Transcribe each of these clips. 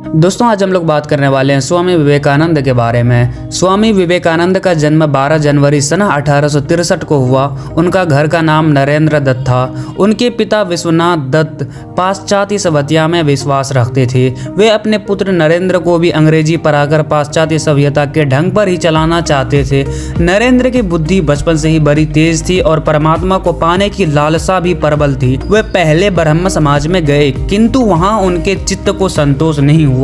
दोस्तों आज हम लोग बात करने वाले हैं स्वामी विवेकानंद के बारे में। स्वामी विवेकानंद का जन्म 12 जनवरी सन 1863 को हुआ। उनका घर का नाम नरेंद्र दत्त था। उनके पिता विश्वनाथ दत्त पाश्चात्य सभ्यता में विश्वास रखते थे। वे अपने पुत्र नरेंद्र को भी अंग्रेजी पढ़ाकर पाश्चात्य सभ्यता के ढंग पर ही चलाना चाहते थे। नरेंद्र की बुद्धि बचपन से ही बड़ी तेज थी और परमात्मा को पाने की लालसा भी प्रबल थी। वे पहले ब्रह्म समाज में गए किंतु वहां उनके चित्त को संतोष नहीं हुआ।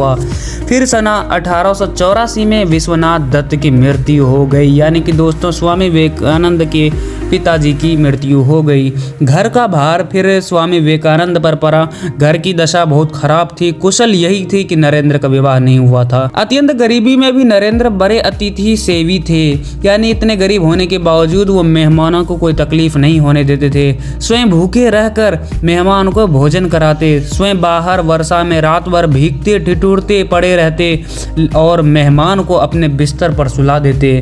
फिर सन 1884 में विश्वनाथ दत्त की मृत्यु हो गई। यानी कि दोस्तों स्वामी विवेकानंद के पिताजी की मृत्यु हो गई। घर का भार फिर स्वामी विवेकानंद पर पड़ा। घर की दशा बहुत खराब थी। कुशल यही थी कि नरेंद्र का विवाह नहीं हुआ था। अत्यंत गरीबी में भी नरेंद्र बड़े अतिथि सेवी थे। यानी इतने गरीब होने के बावजूद वो मेहमानों को कोई तकलीफ नहीं होने देते थे। स्वयं भूखे रहकर मेहमान को भोजन कराते। स्वयं बाहर वर्षा में रात भर भीगते ठिठुरते पड़े रहते और मेहमान को अपने बिस्तर पर सुला देते।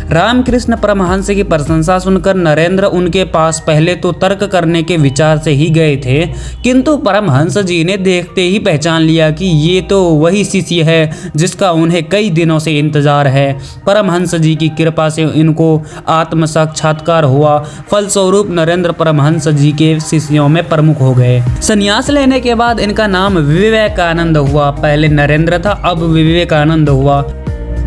रामकृष्ण परमहंस की प्रशंसा सुनकर नरेंद्र उनके पास पहले तो तर्क करने के विचार से ही गए थे, किंतु परमहंस जी ने देखते ही पहचान लिया कि ये तो वही शिष्य है जिसका उन्हें कई दिनों से इंतजार है। परमहंस जी की कृपा से इनको आत्म साक्षात्कार हुआ। फलस्वरूप नरेंद्र परमहंस जी के शिष्यों में प्रमुख हो गए। संन्यास लेने के बाद इनका नाम विवेकानंद हुआ। पहले नरेंद्र था, अब विवेकानंद हुआ।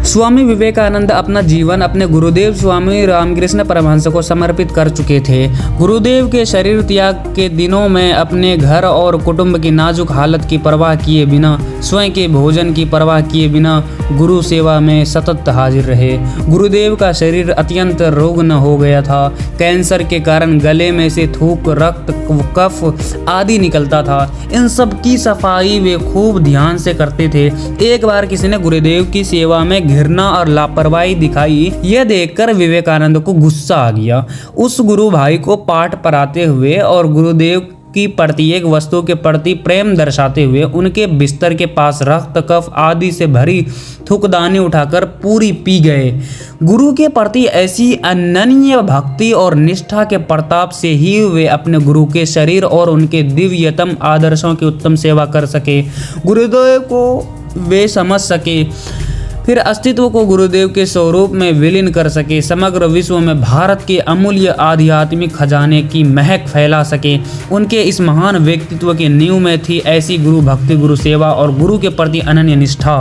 स्वामी विवेकानंद अपना जीवन अपने गुरुदेव स्वामी रामकृष्ण परमहंस को समर्पित कर चुके थे। गुरुदेव के शरीर त्याग के दिनों में अपने घर और कुटुंब की नाजुक हालत की परवाह किए बिना, स्वयं के भोजन की परवाह किए बिना गुरु सेवा में सतत हाजिर रहे। गुरुदेव का शरीर अत्यंत रुग्ण हो गया था। कैंसर के कारण गले में से थूक, रक्त, कफ आदि निकलता था। इन सब की सफाई वे खूब ध्यान से करते थे। एक बार किसी ने गुरुदेव की सेवा में घृणा और लापरवाही दिखाई। यह देखकर विवेकानंद को गुस्सा आ गया। उस गुरु भाई को पाठ पढ़ाते हुए और गुरुदेव की प्रत्येक वस्तु के प्रति प्रेम दर्शाते हुए उनके बिस्तर के पास रक्त, कफ आदि से भरी थूकदानी उठाकर पूरी पी गए। गुरु के प्रति ऐसी अनन्य भक्ति और निष्ठा के प्रताप से ही वे अपने गुरु के शरीर और उनके दिव्यतम आदर्शों की उत्तम सेवा कर सके। गुरुदेव को वे समझ सके, फिर अस्तित्व को गुरुदेव के स्वरूप में विलीन कर सके, समग्र विश्व में भारत के अमूल्य आध्यात्मिक खजाने की महक फैला सके। उनके इस महान व्यक्तित्व के नींव में थी ऐसी गुरु भक्ति, गुरु सेवा और गुरु के प्रति अनन्य निष्ठा।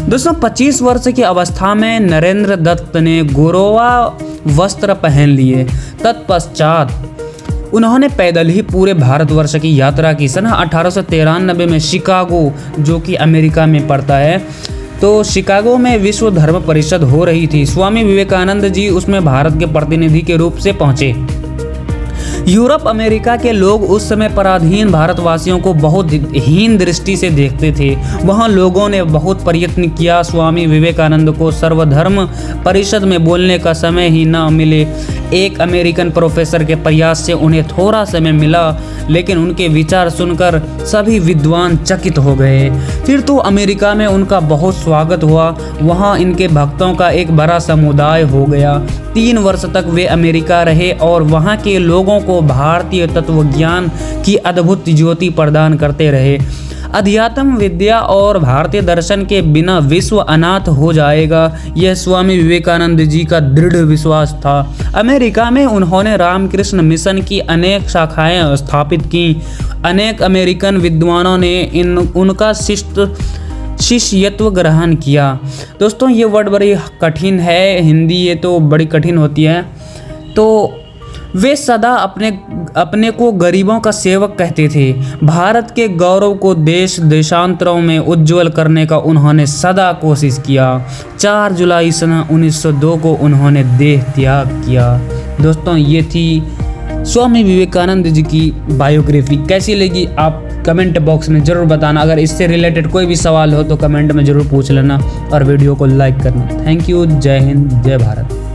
दोस्तों 25 वर्ष की अवस्था में नरेंद्र दत्त ने गोरवा वस्त्र पहन लिए। तत्पश्चात उन्होंने पैदल ही पूरे भारतवर्ष की यात्रा की। सन 1893 में शिकागो, जो कि अमेरिका में पड़ता है, तो शिकागो में विश्व धर्म परिषद हो रही थी। स्वामी विवेकानंद जी उसमें भारत के प्रतिनिधि के रूप से पहुंचे। यूरोप अमेरिका के लोग उस समय पराधीन भारतवासियों को बहुत हीन दृष्टि से देखते थे। वहां लोगों ने बहुत प्रयत्न किया। स्वामी विवेकानंद को सर्वधर्म परिषद में बोलने का समय ही न मिले। एक अमेरिकन प्रोफेसर के प्रयास से उन्हें थोड़ा समय मिला, लेकिन उनके विचार सुनकर सभी विद्वान चकित हो गए। फिर तो अमेरिका में उनका बहुत स्वागत हुआ। वहां इनके भक्तों का एक बड़ा समुदाय हो गया। 3 वर्ष तक वे अमेरिका रहे और वहां के लोगों को भारतीय तत्वज्ञान की अद्भुत ज्योति प्रदान करते रहे। अध्यात्म विद्या और भारतीय दर्शन के बिना विश्व अनाथ हो जाएगा, यह स्वामी विवेकानंद जी का दृढ़ विश्वास था। अमेरिका में उन्होंने रामकृष्ण मिशन की अनेक शाखाएं स्थापित की। अनेक अमेरिकन विद्वानों ने उनका शिष्यत्व ग्रहण किया। दोस्तों ये वर्ड बड़ी कठिन है, हिंदी ये तो बड़ी कठिन होती है। तो वे सदा अपने को गरीबों का सेवक कहते थे। भारत के गौरव को देश देशांतरों में उज्जवल करने का उन्होंने सदा कोशिश किया। 4 जुलाई सन 1902 को उन्होंने देह त्याग किया। दोस्तों ये थी स्वामी विवेकानंद जी की बायोग्राफी। कैसी लगी आप कमेंट बॉक्स में ज़रूर बताना। अगर इससे रिलेटेड कोई भी सवाल हो तो कमेंट में ज़रूर पूछ लेना और वीडियो को लाइक करना। Thank you. जय हिंद, जय भारत।